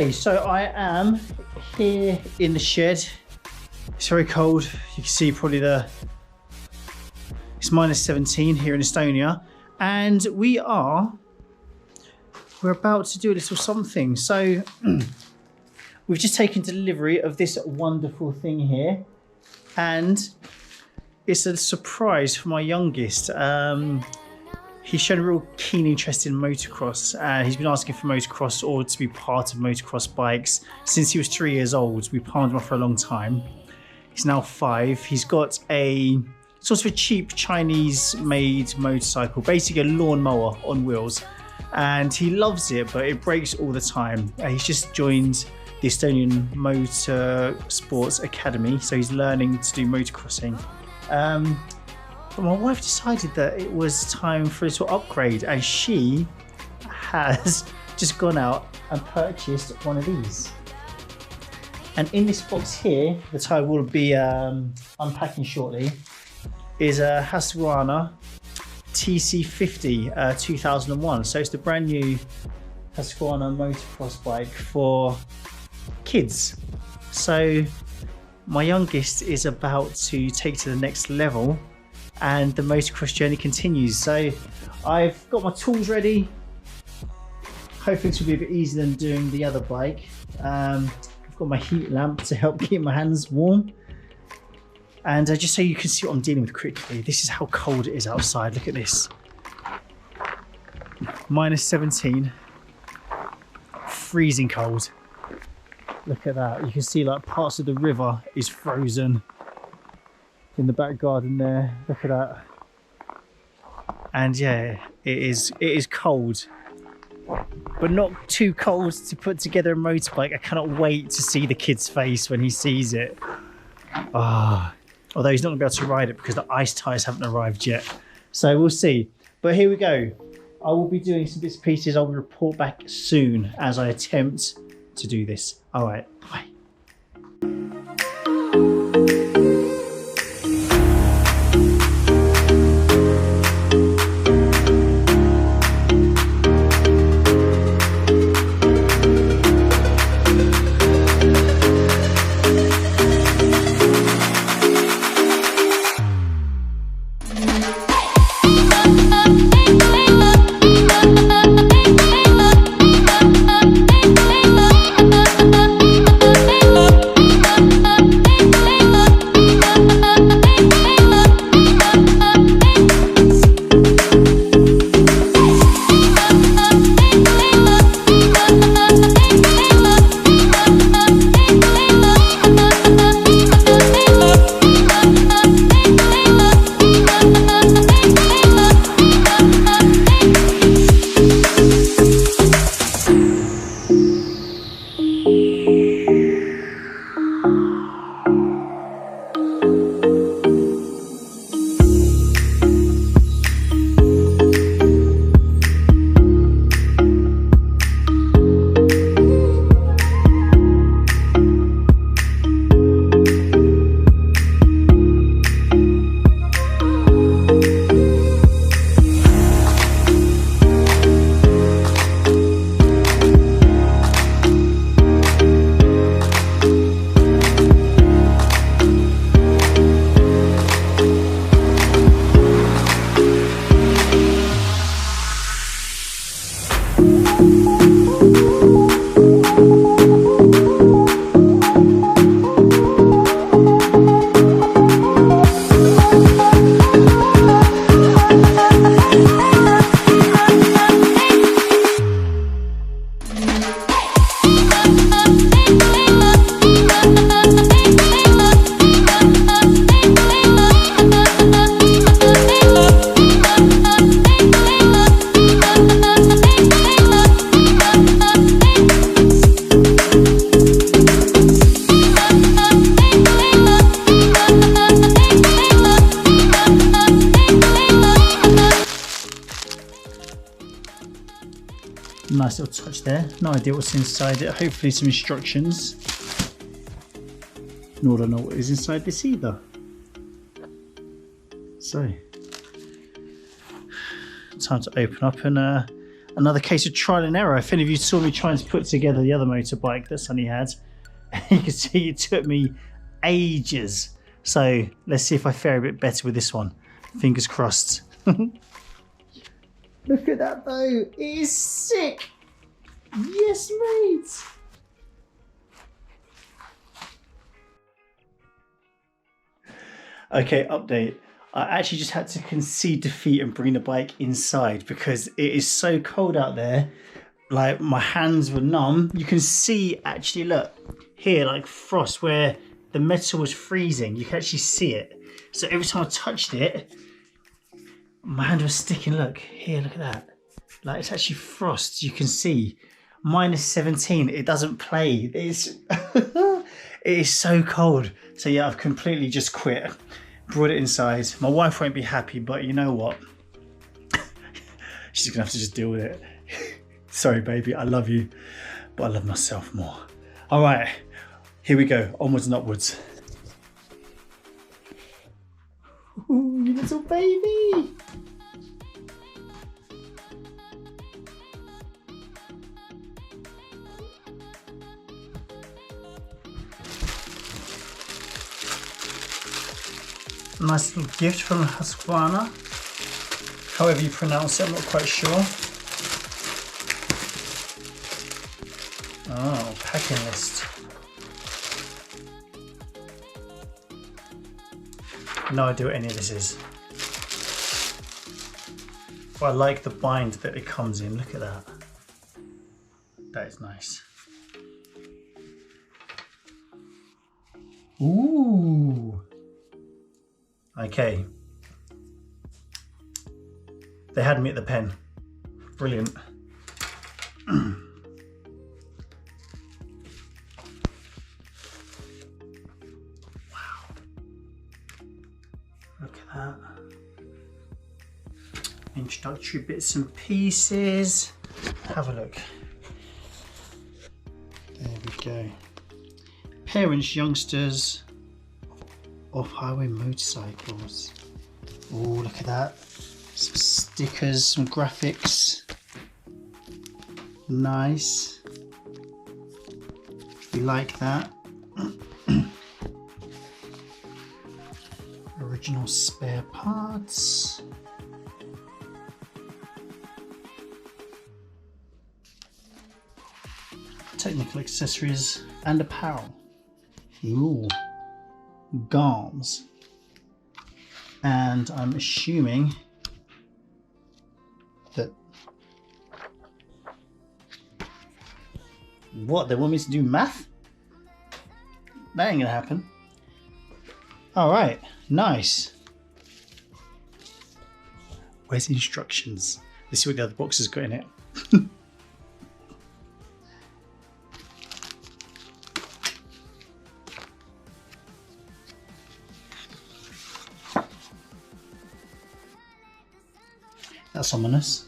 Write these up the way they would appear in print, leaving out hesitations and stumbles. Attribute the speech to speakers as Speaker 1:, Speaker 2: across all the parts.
Speaker 1: Okay, so I am here in the shed. It's very cold. You can see probably it's -17 here in Estonia, and we're about to do a little something. So we've just taken delivery of this wonderful thing here, and it's a surprise for my youngest. He's shown a real keen interest in motocross. He's been asking for motocross or to be part of motocross bikes since he was 3 years old. We palmed him off for a long time. He's now 5. He's got a sort of a cheap Chinese-made motorcycle, basically a lawnmower on wheels, and he loves it, but it breaks all the time. He's just joined the Estonian Motor Sports Academy, so he's learning to do motocrossing. But my wife decided that it was time for a little upgrade, and she has just gone out and purchased one of these. And in this box here, that I will be unpacking shortly, is a Husqvarna TC50 2001. So it's the brand new Husqvarna motocross bike for kids. So my youngest is about to take to the next level, and the motocross journey continues. So I've got my tools ready. Hopefully this will be a bit easier than doing the other bike. I've got my heat lamp to help keep my hands warm. And just so you can see what I'm dealing with quickly, this is how cold it is outside. Look at this. -17. Freezing cold. Look at that. You can see like parts of the river is frozen in the back garden there. Look at that. And yeah, it is cold, but not too cold to put together a motorbike. I cannot wait to see the kid's face when he sees it. Although he's not going to be able to ride it because the ice tyres haven't arrived yet. So we'll see. But here we go. I will be doing some bits and pieces. I will report back soon as I attempt to do this. All right, bye. Nice little touch there. No idea what's inside it. Hopefully some instructions. Nor do I know what is inside this either. So, time to open up and another case of trial and error. If any of you saw me trying to put together the other motorbike that Sonny had, you can see it took me ages. So let's see if I fare a bit better with this one. Fingers crossed. Look at that though, it is sick. Yes, mate. Okay, update. I actually just had to concede defeat and bring the bike inside because it is so cold out there. Like, my hands were numb. You can see, actually, look, here, like frost, where the metal was freezing. You can actually see it. So every time I touched it, my hand was sticking. Look, here, look at that. Like, it's actually frost, you can see. -17, it doesn't play. It's it is so cold. So yeah, I've completely just quit. Brought it inside. My wife won't be happy, but you know what? She's gonna have to just deal with it. Sorry, baby, I love you, but I love myself more. All right, here we go, onwards and upwards. Ooh, you little baby. Nice little gift from Husqvarna. However you pronounce it, I'm not quite sure. Oh, packing list. No idea what any of this is. But I like the bind that it comes in. Look at that. That is nice. Ooh. Okay. They had me at the pen. Brilliant. Wow. Look at that. Introductory bits and pieces. Have a look. There we go. Parents, youngsters, off-highway motorcycles. Oh, look at that. Some stickers, some graphics. Nice. We like that. Original spare parts. Technical accessories and apparel. Ooh. Garms. And I'm assuming that what, they want me to do math? That ain't gonna happen. All right, nice. Where's the instructions? Let's see what the other box has got in it. That's ominous.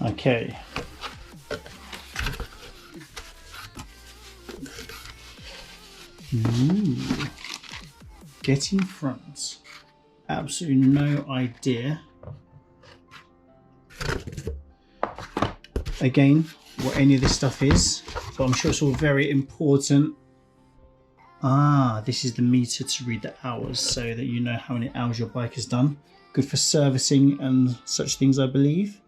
Speaker 1: Okay. Ooh. Get in front. Absolutely no idea. Again, what any of this stuff is, but I'm sure it's all very important. Ah, this is the meter to read the hours so that you know how many hours your bike has done. Good for servicing and such things, I believe.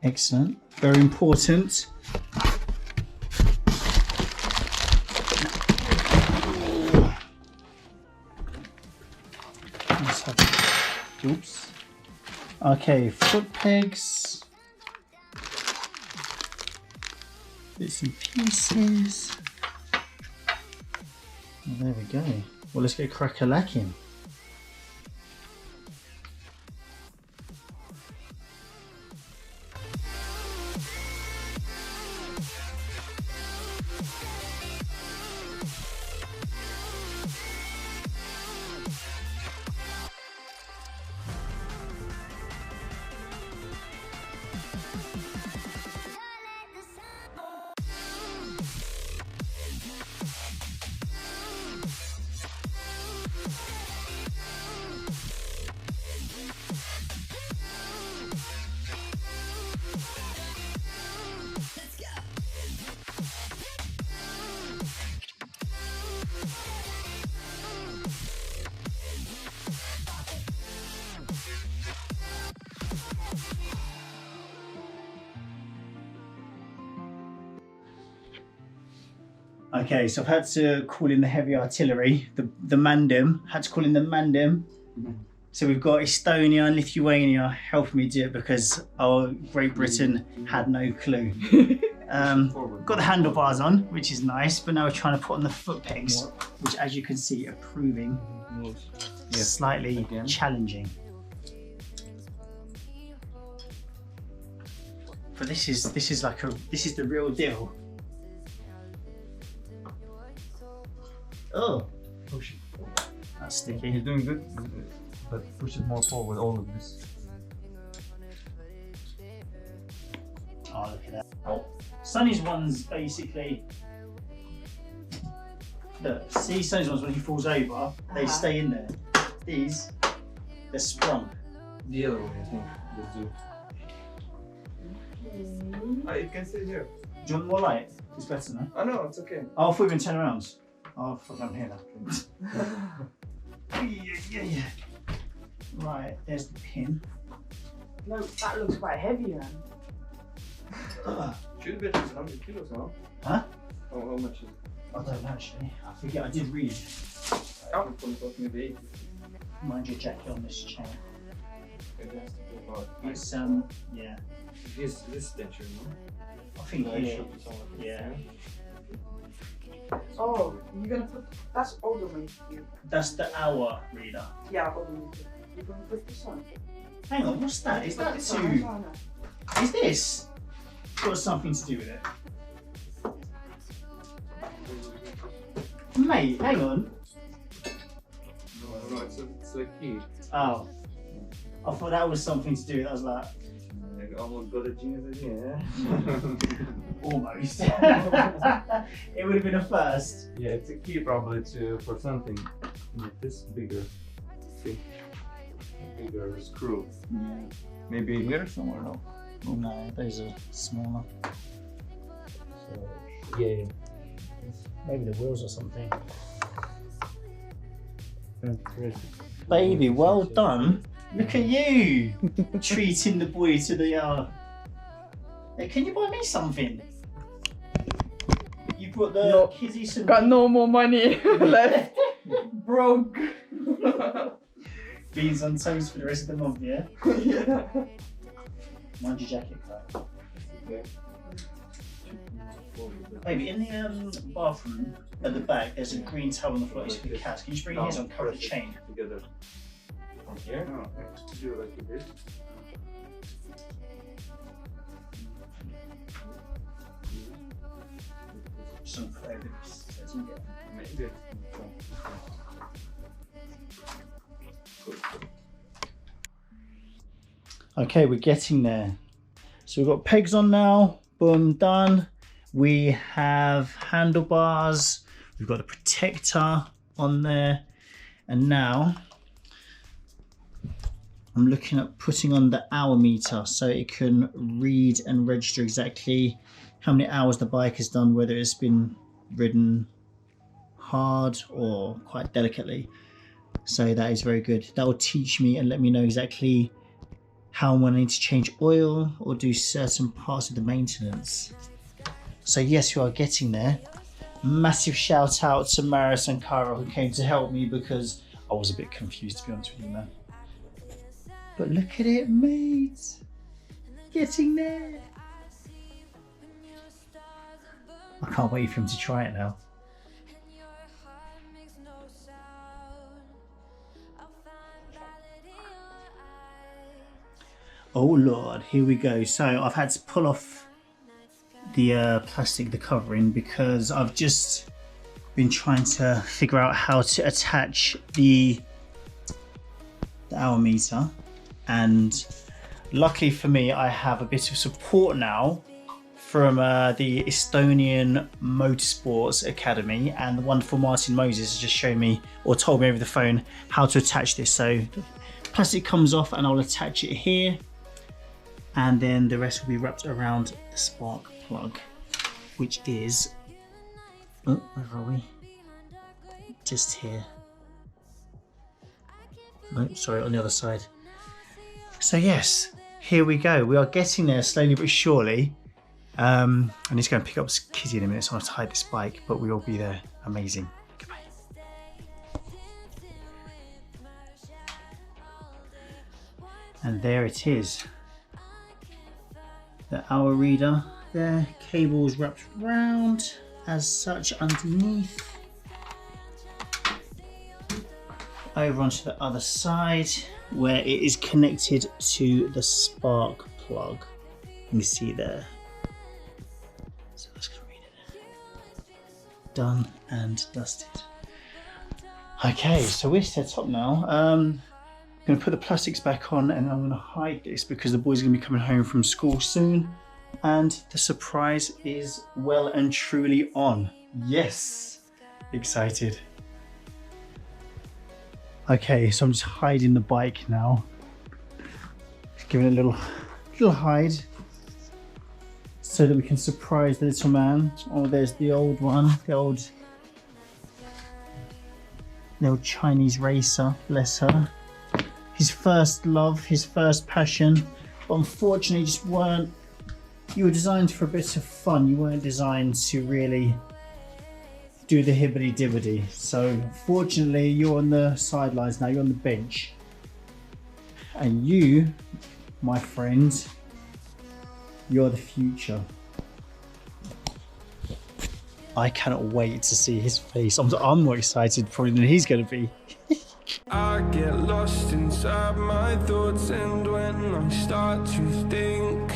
Speaker 1: Excellent. Very important. Let's have, oops. Okay, foot pegs. Bits and pieces. Well, there we go. Well, let's get crack-a-lacking. Okay, so I've had to call in the heavy artillery, the Mandem. Had to call in the Mandem. So we've got Estonia and Lithuania helping me do it because our Great Britain had no clue. Got the handlebars on, which is nice, but now we're trying to put on the foot pegs, which, as you can see, are proving slightly challenging. But this is the real deal. Oh, push it. That's sticky.
Speaker 2: You're doing good, but push it more forward. All of this.
Speaker 1: Oh, look at that. Oh. Sonny's one's basically. Look, see Sonny's ones when he falls over, they stay in there. These, they're sprung.
Speaker 2: The other one, I think. You can stay there.
Speaker 1: Do you want more light? It's better now.
Speaker 2: Oh no, it's okay.
Speaker 1: Oh, I thought you were going to turn around. Oh, fuck, I'm here now. Yeah. Right, there's the pin.
Speaker 3: No, that looks quite heavy, man.
Speaker 2: Should be 100 kilos now.
Speaker 1: Huh?
Speaker 2: Oh, how much is it?
Speaker 1: I don't know actually. I forget, I did read.
Speaker 2: I would thought maybe 80.
Speaker 1: Mind your jacket on this chain.
Speaker 2: It has to be about.
Speaker 1: It's, yeah.
Speaker 2: This tension, no?
Speaker 1: I think here.
Speaker 2: Yeah.
Speaker 3: Oh, you're gonna put, that's odometer.
Speaker 1: That's the hour reader.
Speaker 3: Yeah, odometer. You're gonna put this on.
Speaker 1: Hang on, what's that? Is that to... Is this got something to do with it? Mate, hang on.
Speaker 2: No, it's a key.
Speaker 1: Oh. I thought that was something to do with it. I was like...
Speaker 2: I almost got a genius idea,
Speaker 1: Almost. It would have been a first.
Speaker 2: Yeah, it's a key probably for something like this bigger. See? Bigger screw.
Speaker 1: Yeah.
Speaker 2: Maybe here somewhere, no?
Speaker 1: No, those are smaller.
Speaker 2: So, yeah.
Speaker 1: Maybe the wheels or something. Baby, well done. Look at you, treating the boy to the Hey, can you buy me something? You brought the kizzy some...
Speaker 3: Got no more money left. Broke.
Speaker 1: Beans on toast for the rest of the month, yeah?
Speaker 3: Yeah.
Speaker 1: Mind your jacket, Kai. Baby, in the bathroom at the back, there's a green towel on the floor. It's for the cats. Can you just bring his on, cover the chain?
Speaker 2: Together. From here? No, do like this.
Speaker 1: Some flavors.
Speaker 2: Maybe.
Speaker 1: Okay, we're getting there. So we've got pegs on now. Boom, done. We have handlebars. We've got the protector on there. And now I'm looking at putting on the hour meter so it can read and register exactly how many hours the bike has done, whether it's been ridden hard or quite delicately. So that is very good. That will teach me and let me know exactly how I'm going to need to change oil or do certain parts of the maintenance. So yes, we are getting there. Massive shout out to Maris and Cara who came to help me because I was a bit confused, to be honest with you, man. But look at it, mate. Getting there. I can't wait for him to try it now. Oh Lord, here we go. So I've had to pull off the plastic, the covering, because I've just been trying to figure out how to attach the hour meter, and luckily for me I have a bit of support now from the Estonian Motorsports Academy, and the wonderful Martin Moses has just shown me or told me over the phone how to attach this. So the plastic comes off and I'll attach it here, and then the rest will be wrapped around the spark plug, which is, oh, where are we? Just here. No, sorry, on the other side. So yes, here we go. We are getting there slowly but surely. I need to go and pick up Kitty in a minute, so I'm going to hide this bike, but we'll be there. Amazing. Goodbye. And there it is. The hour reader there, cables wrapped round as such underneath. Over onto the other side where it is connected to the spark plug. You can see there. So let's go read it. Done and dusted. Okay, so we're set up now. I'm going to put the plastics back on and I'm going to hide this because the boys are going to be coming home from school soon. And the surprise is well and truly on. Yes, excited. Okay, so I'm just hiding the bike now. Just giving it a little hide so that we can surprise the little man. Oh, there's the old one, the old little Chinese racer, bless her. His first love, his first passion, but unfortunately just weren't. You were designed for a bit of fun. You weren't designed to really do the hibbity dibbity. So fortunately you're on the sidelines now, you're on the bench. And you, my friend, you're the future. I cannot wait to see his face. I'm more excited probably than he's going to be.
Speaker 4: I get lost inside my thoughts, and when I start to think,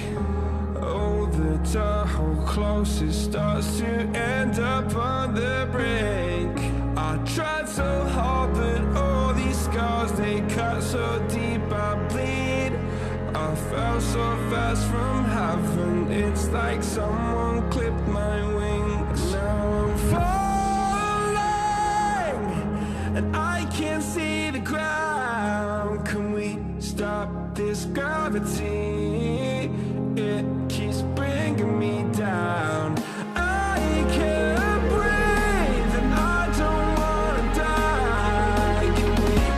Speaker 4: oh, the whole closest starts to end up on the brink. I tried so hard, but all these scars, they cut so deep, I bleed. I fell so fast from heaven, it's like someone clipped my wings. Now I'm falling, and I can't see the ground. Can we stop this gravity?